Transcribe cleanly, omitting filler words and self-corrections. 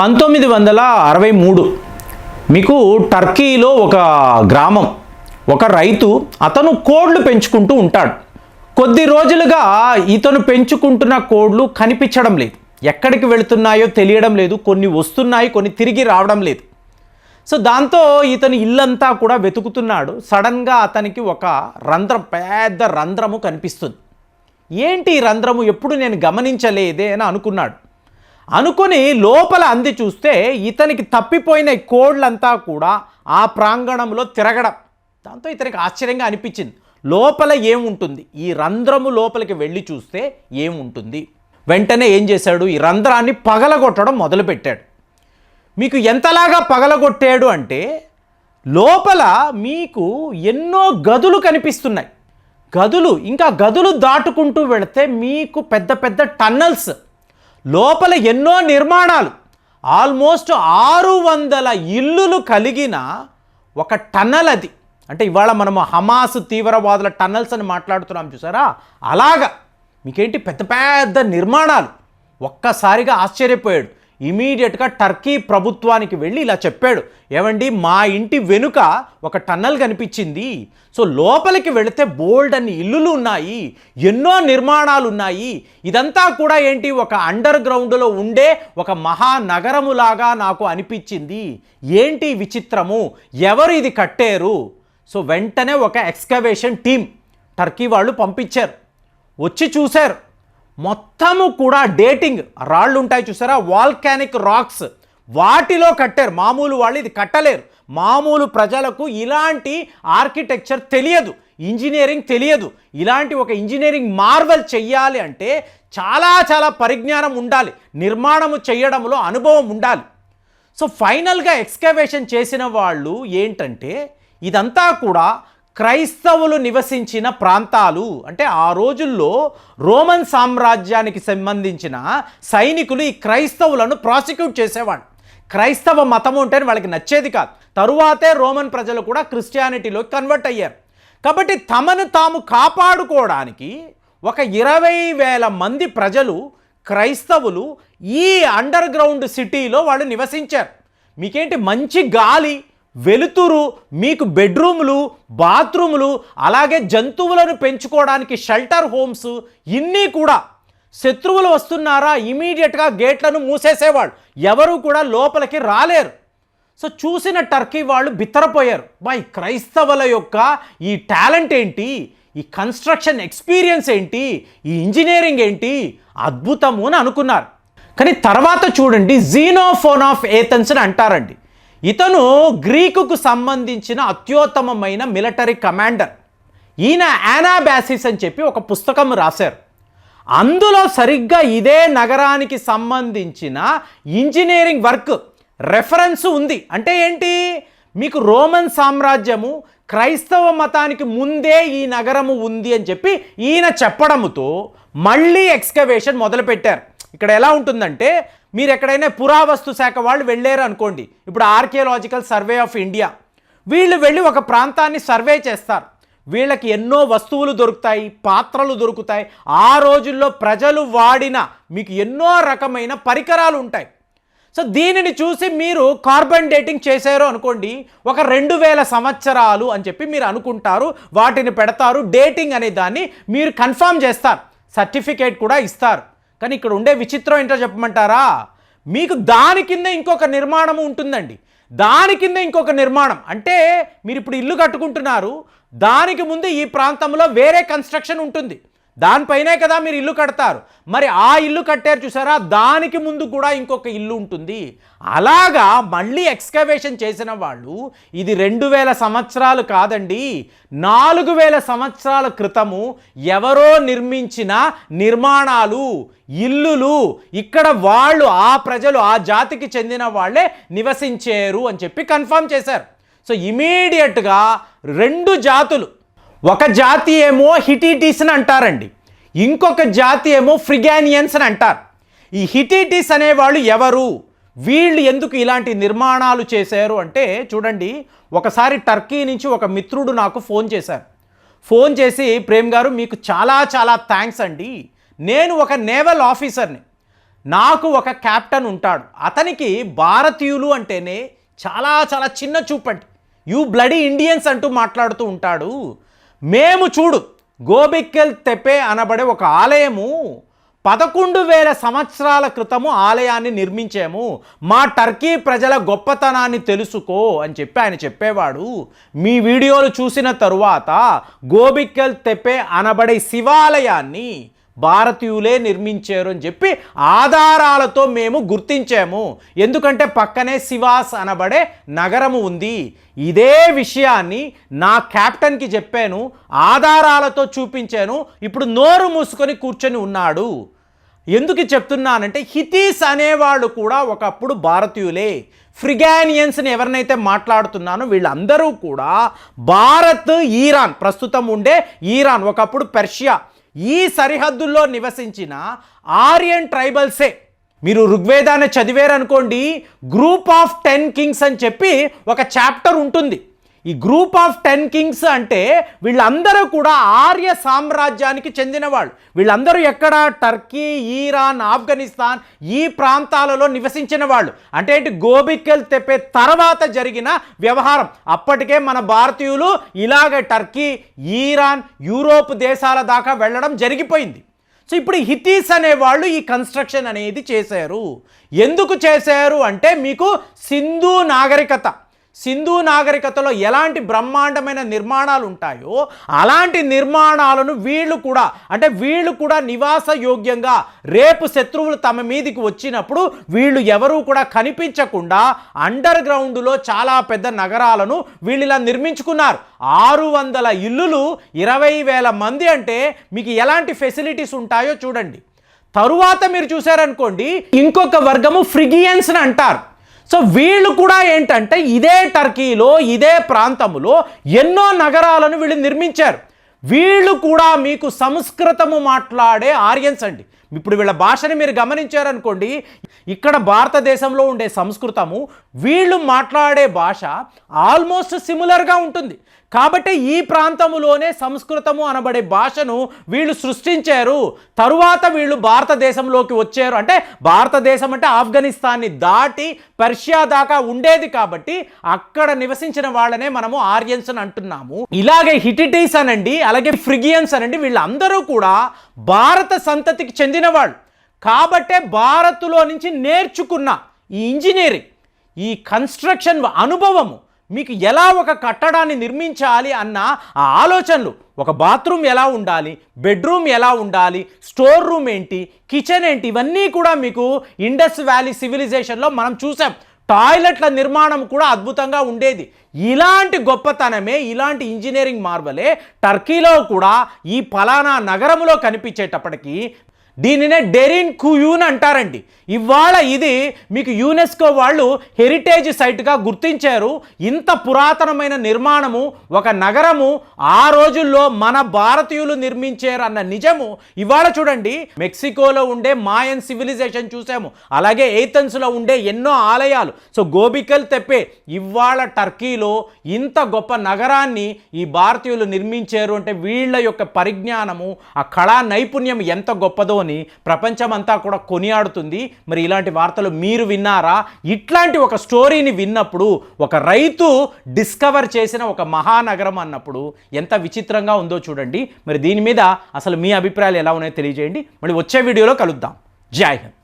1963 మీకు టర్కీలో ఒక గ్రామం, ఒక రైతు అతను కోడ్లు పెంచుకుంటూ ఉంటాడు. కొద్ది రోజులుగా ఇతను పెంచుకుంటున్న కోడ్లు కనిపించడం లేదు, ఎక్కడికి వెళుతున్నాయో తెలియడం లేదు, కొన్ని వస్తున్నాయి, కొన్ని తిరిగి రావడం లేదు. సో దాంతో ఇతను ఇల్లంతా కూడా వెతుకుతున్నాడు. సడన్గా అతనికి ఒక రంధ్రం, పెద్ద రంధ్రము కనిపిస్తుంది. ఏంటి ఈ రంధ్రము, ఎప్పుడు నేను గమనించలేదే అని అనుకున్నాడు. అనుకుని లోపల అంది చూస్తే ఇతనికి తప్పిపోయిన కోడ్లంతా కూడా ఆ ప్రాంగణంలో తిరగడం. దాంతో ఇతనికి ఆశ్చర్యంగా అనిపించింది, లోపల ఏముంటుంది, ఈ రంధ్రము లోపలికి వెళ్ళి చూస్తే ఏముంటుంది. వెంటనే ఏం చేశాడు, ఈ రంధ్రాన్ని పగలగొట్టడం మొదలుపెట్టాడు. మీకు ఎంతలాగా పగలగొట్టాడు అంటే లోపల మీకు ఎన్నో గదులు కనిపిస్తున్నాయి. గదులు, ఇంకా గదులు దాటుకుంటూ వెళితే మీకు పెద్ద పెద్ద టన్నల్స్, లోపల ఎన్నో నిర్మాణాలు, ఆల్మోస్ట్ 600 ఇల్లులు కలిగిన ఒక టన్నల్ అది. అంటే ఇవాళ మనము హమాస్ తీవ్రవాదుల టన్నల్స్ అని మాట్లాడుతున్నాం చూసారా, అలాగా మీకేంటి పెద్ద పెద్ద నిర్మాణాలు. ఒక్కసారిగా ఆశ్చర్యపోయాడు. ఇమీడియట్గా టర్కీ ప్రభుత్వానికి వెళ్ళి ఇలా చెప్పాడు, ఏమండి మా ఇంటి వెనుక ఒక టన్నల్ కనిపించింది, సో లోపలికి వెళితే బోల్డ్ అన్ని ఇల్లులు ఉన్నాయి, ఎన్నో నిర్మాణాలు ఉన్నాయి, ఇదంతా కూడా ఏంటి ఒక అండర్ గ్రౌండ్లో ఉండే ఒక మహానగరములాగా నాకు అనిపించింది, ఏంటి విచిత్రము, ఎవరు ఇది కట్టారు. సో వెంటనే ఒక ఎక్స్కవేషన్ టీం టర్కీ వాళ్ళు పంపించారు. వచ్చి చూశారు, మొత్తము కూడా డేటింగ్ రాళ్ళు ఉంటాయి చూసారా, వాల్కానిక్ రాక్స్, వాటిలో కట్టారు. మామూలు వాళ్ళు ఇది కట్టలేరు. మామూలు ప్రజలకు ఇలాంటి ఆర్కిటెక్చర్ తెలియదు, ఇంజనీరింగ్ తెలియదు. ఇలాంటి ఒక ఇంజనీరింగ్ మార్వెల్ చెయ్యాలి అంటే చాలా చాలా పరిజ్ఞానం ఉండాలి, నిర్మాణము చేయడంలో అనుభవం ఉండాలి. సో ఫైనల్గా ఎక్స్కవేషన్ చేసిన వాళ్ళు ఏంటంటే ఇదంతా కూడా క్రైస్తవులు నివసించిన ప్రాంతాలు. అంటే ఆ రోజుల్లో రోమన్ సామ్రాజ్యానికి సంబంధించిన సైనికులు ఈ క్రైస్తవులను ప్రాసిక్యూట్ చేసేవాళ్ళు. క్రైస్తవ మతం ఉంటేనే వాళ్ళకి నచ్చేది కాదు. తరువాతే రోమన్ ప్రజలు కూడా క్రిస్టియానిటీలోకి కన్వర్ట్ అయ్యారు. కాబట్టి తమను తాము కాపాడుకోవడానికి ఒక 20,000 మంది ప్రజలు, క్రైస్తవులు ఈ అండర్ గ్రౌండ్ సిటీలో వాళ్ళు నివసించారు. మీకేంటి మంచి గాలి, వెలుతురు, మీకు బెడ్రూములు, బాత్రూములు, అలాగే జంతువులను పెంచుకోవడానికి షెల్టర్ హోమ్స్, ఇన్ని కూడా. శత్రువులు వస్తున్నారా ఇమీడియట్గా గేట్లను మూసేసేవాళ్ళు, ఎవరు కూడా లోపలికి రాలేరు. సో చూసిన టర్కీ వాళ్ళు బిత్తరపోయారు, ఈ క్రైస్తవుల యొక్క ఈ టాలెంట్ ఏంటి, ఈ కన్స్ట్రక్షన్ ఎక్స్పీరియన్స్ ఏంటి, ఈ ఇంజనీరింగ్ ఏంటి, అద్భుతము అని అనుకున్నారు. కానీ తర్వాత చూడండి, జీనోఫోన్ ఆఫ్ ఏథెన్స్ అని అంటారండి. ఇతను గ్రీకుకు సంబంధించిన అత్యుత్తమమైన మిలిటరీ కమాండర్. ఈయన యానాబాసిస్ అని చెప్పి ఒక పుస్తకం రాశారు. అందులో సరిగ్గా ఇదే నగరానికి సంబంధించిన ఇంజనీరింగ్ వర్క్ రెఫరెన్స్ ఉంది. అంటే ఏంటి, మీకు రోమన్ సామ్రాజ్యము క్రైస్తవ మతానికి ముందే ఈ నగరము ఉంది అని చెప్పి ఈయన చెప్పడంతో మళ్ళీ ఎక్స్కవేషన్ మొదలుపెట్టారు. ఇక్కడ ఎలా ఉంటుందంటే, మీరు ఎక్కడైనా పురావస్తు శాఖ వాళ్ళు వెళ్ళారు అనుకోండి, ఇప్పుడు ఆర్కియాలజికల్ సర్వే ఆఫ్ ఇండియా, వీళ్ళు వెళ్ళి ఒక ప్రాంతాన్ని సర్వే చేస్తారు. వీళ్ళకి ఎన్నో వస్తువులు దొరుకుతాయి, పాత్రలు దొరుకుతాయి. ఆ రోజుల్లో ప్రజలు వాడిన మీకు ఎన్నో రకమైన పరికరాలు ఉంటాయి. సో దీనిని చూసి మీరు కార్బన్ డేటింగ్ చేశారు అనుకోండి, ఒక 2000 సంవత్సరాలు అని చెప్పి మీరు అనుకుంటారు, వాటిని పెడతారు. డేటింగ్ అనే దాన్ని మీరు కన్ఫర్మ్ చేస్తారు, సర్టిఫికేట్ కూడా ఇస్తారు. కానీ ఇక్కడ ఉండే విచిత్రం ఏంటో చెప్పమంటారా, మీకు దాని కింద ఇంకొక నిర్మాణం ఉంటుందండి. దాని కింద ఇంకొక నిర్మాణం అంటే మీరు ఇప్పుడు ఇల్లు కట్టుకుంటున్నారు, దానికి ముందు ఈ ప్రాంతంలో వేరే కన్స్ట్రక్షన్ ఉంటుంది, దానిపైనే కదా మీరు ఇల్లు కడతారు. మరి ఆ ఇల్లు కట్టారు చూసారా, దానికి ముందు కూడా ఇంకొక ఇల్లు ఉంటుంది. అలాగా మళ్ళీ ఎక్స్కవేషన్ చేసిన వాళ్ళు ఇది 2000 సంవత్సరాలు కాదండి, 4000 సంవత్సరాల క్రితము ఎవరో నిర్మించిన నిర్మాణాలు, ఇల్లులు, ఇక్కడ వాళ్ళు, ఆ ప్రజలు, ఆ జాతికి చెందిన వాళ్ళే నివసించారు అని చెప్పి కన్ఫర్మ్ చేశారు. సో ఇమీడియట్గా 2 జాతులు, ఒక జాతి ఏమో హిటిటీస్ అని అంటారండి, ఇంకొక జాతి ఏమో ఫ్రిగానియన్స్ అని అంటారు. ఈ హిటిటీస్ అనేవాళ్ళు ఎవరు, వీళ్ళు ఎందుకు ఇలాంటి నిర్మాణాలు చేశారు అంటే చూడండి, ఒకసారి టర్కీ నుంచి ఒక మిత్రుడు నాకు ఫోన్ చేశారు. ఫోన్ చేసి, ప్రేమ్ గారు మీకు చాలా చాలా థ్యాంక్స్ అండి, నేను ఒక నేవల్ ఆఫీసర్ని, నాకు ఒక కెప్టెన్ ఉంటాడు, అతనికి భారతీయులు అంటేనే చాలా చాలా చిన్న చూపండి, యూ బ్లడీ ఇండియన్స్ అంటూ మాట్లాడుతూ ఉంటాడు. మేము చూడు గోబిక్కల్ తెప్పే అనబడే ఒక ఆలయము 11,000 సంవత్సరాల క్రితము ఆలయాన్ని నిర్మించాము, మా టర్కీ ప్రజల గొప్పతనాన్ని తెలుసుకో అని చెప్పి ఆయన చెప్పేవాడు. మీ వీడియోలు చూసిన తరువాత గోబిక్కల్ తెప్పే అనబడే శివాలయాన్ని భారతీయులే నిర్మించారు అని చెప్పి ఆధారాలతో మేము గుర్తించాము. ఎందుకంటే పక్కనే సివాస్ అనబడే నగరము ఉంది. ఇదే విషయాన్ని నా కెప్టెన్కి చెప్పాను, ఆధారాలతో చూపించాను. ఇప్పుడు నోరు మూసుకొని కూర్చొని ఉన్నాడు. ఎందుకు చెప్తున్నానంటే హితీస్ అనేవాళ్ళు కూడా ఒకప్పుడు భారతీయులే. ఫ్రిగానియన్స్ని ఎవరినైతే మాట్లాడుతున్నానో వీళ్ళందరూ కూడా భారత్, ఇరాన్, ప్రస్తుతం ఉండే ఇరాన్, ఒకప్పుడు పర్షియా, ఈ సరిహద్దుల్లో నివసించిన ఆర్యన్ ట్రైబల్సే. మీరు ఋగ్వేదాన్ని చదివారనుకోండి, గ్రూప్ ఆఫ్ 10 కింగ్స్ అని చెప్పి ఒక చాప్టర్ ఉంటుంది. ఈ గ్రూప్ ఆఫ్ 10 కింగ్స్ అంటే వీళ్ళందరూ కూడా ఆర్య సామ్రాజ్యానికి చెందిన వాళ్ళు. వీళ్ళందరూ ఎక్కడ? టర్కీ, ఇరాన్, ఆఫ్ఘనిస్తాన్ ఈ ప్రాంతాలలో నివసించిన వాళ్ళు. అంటే ఏంటి? గోబిక్కల్ తెప్పే తర్వాత జరిగిన వ్యవహారం. అప్పటికే మన భారతీయులు ఇలాగ టర్కీ, ఇరాన్, యూరోప్ దేశాల దాకా వెళ్ళడం జరిగిపోయింది. సో ఇప్పుడు హితీస్ అనేవాళ్ళు ఈ కన్స్ట్రక్షన్ అనేది చేశారు. ఎందుకు చేశారు అంటే మీకు సింధు నాగరికతలో ఎలాంటి బ్రహ్మాండమైన నిర్మాణాలు ఉంటాయో అలాంటి నిర్మాణాలను వీళ్ళు కూడా నివాస యోగ్యంగా, రేపు శత్రువులు తమ మీదికి వచ్చినప్పుడు వీళ్ళు ఎవరూ కూడా కనిపించకుండా అండర్ గ్రౌండ్లో చాలా పెద్ద నగరాలను వీళ్ళు ఇలా నిర్మించుకున్నారు. 600 ఇల్లులు, 20,000 మంది అంటే మీకు ఎలాంటి ఫెసిలిటీస్ ఉంటాయో చూడండి. తరువాత మీరు చూసారనుకోండి, ఇంకొక వర్గము ఫ్రిగియన్స్ అని అంటారు. సో వీళ్ళు కూడా ఏంటంటే ఇదే టర్కీలో, ఇదే ప్రాంతంలో ఎన్నో నగరాలను వీళ్ళు నిర్మించారు. వీళ్ళు కూడా మీకు సంస్కృతము మాట్లాడే ఆర్యన్స్ అండి. ఇప్పుడు వీళ్ళ భాషని మీరు గమనించారనుకోండి, ఇక్కడ భారతదేశంలో ఉండే సంస్కృతము వీళ్ళు మాట్లాడే భాష ఆల్మోస్ట్ సిమిలర్గా ఉంటుంది. కాబట్టి ఈ ప్రాంతంలోనే సంస్కృతము అనబడే భాషను వీళ్ళు సృష్టించారు. తరువాత వీళ్ళు భారతదేశంలోకి వచ్చారు. అంటే భారతదేశం అంటే ఆఫ్ఘనిస్తాన్ని దాటి పర్షియా దాకా ఉండేది కాబట్టి అక్కడ నివసించిన వాళ్ళనే మనము ఆర్యన్స్ అని అంటున్నాము. ఇలాగే హిటిటీస్ అనండి, అలాగే ఫ్రిగియన్స్ అనండి, వీళ్ళందరూ కూడా భారత సంతతికి చెందిన వాళ్ళు. కాబట్టే భారత్లో నుంచి నేర్చుకున్న ఈ ఇంజనీరింగ్, ఈ కన్స్ట్రక్షన్ అనుభవము, మీకు ఎలా ఒక కట్టడాన్ని నిర్మించాలి అన్న ఆ ఆలోచనలు, ఒక బాత్రూమ్ ఎలా ఉండాలి, బెడ్రూమ్ ఎలా ఉండాలి, స్టోర్ రూమ్ ఏంటి, కిచెన్ ఏంటి, ఇవన్నీ కూడా మీకు ఇండస్ వ్యాలీ సివిలైజేషన్లో మనం చూసాం. టాయిలెట్ల నిర్మాణం కూడా అద్భుతంగా ఉండేది. ఇలాంటి గొప్పతనమే, ఇలాంటి ఇంజనీరింగ్ మార్వలే టర్కీలో కూడా ఈ ఫలానా నగరంలో కనిపించేటప్పటికీ దీనినే డెరిన్ కుయూన్ అంటారండి. ఇవాళ ఇది మీకు యునెస్కో వాళ్ళు హెరిటేజ్ సైట్గా గుర్తించారు. ఇంత పురాతనమైన నిర్మాణము, ఒక నగరము ఆ రోజుల్లో మన భారతీయులు నిర్మించారు అన్న నిజము ఇవాళ చూడండి. మెక్సికోలో ఉండే మాయన్ సివిలైజేషన్ చూసాము, అలాగే ఏథెన్స్లో ఉండే ఎన్నో ఆలయాలు. సో గోబిక్కల్ తెప్పే ఇవాళ టర్కీలో ఇంత గొప్ప నగరాన్ని ఈ భారతీయులు నిర్మించారు అంటే వీళ్ళ యొక్క పరిజ్ఞానము, ఆ కళా నైపుణ్యం ఎంత గొప్పదో అని ప్రపంచమంతా కూడా కొనియాడుతుంది. మరి ఇలాంటి వార్తలు మీరు విన్నారా? ఇట్లాంటి ఒక స్టోరీని విన్నప్పుడు, ఒక రైతు డిస్కవర్ చేసిన ఒక మహానగరం అన్నప్పుడు ఎంత విచిత్రంగా ఉందో చూడండి. మరి దీని మీద అసలు మీ అభిప్రాయాలు ఎలా ఉన్నాయో తెలియజేయండి. మళ్ళీ వచ్చే వీడియోలో కలుద్దాం. జై హింద్.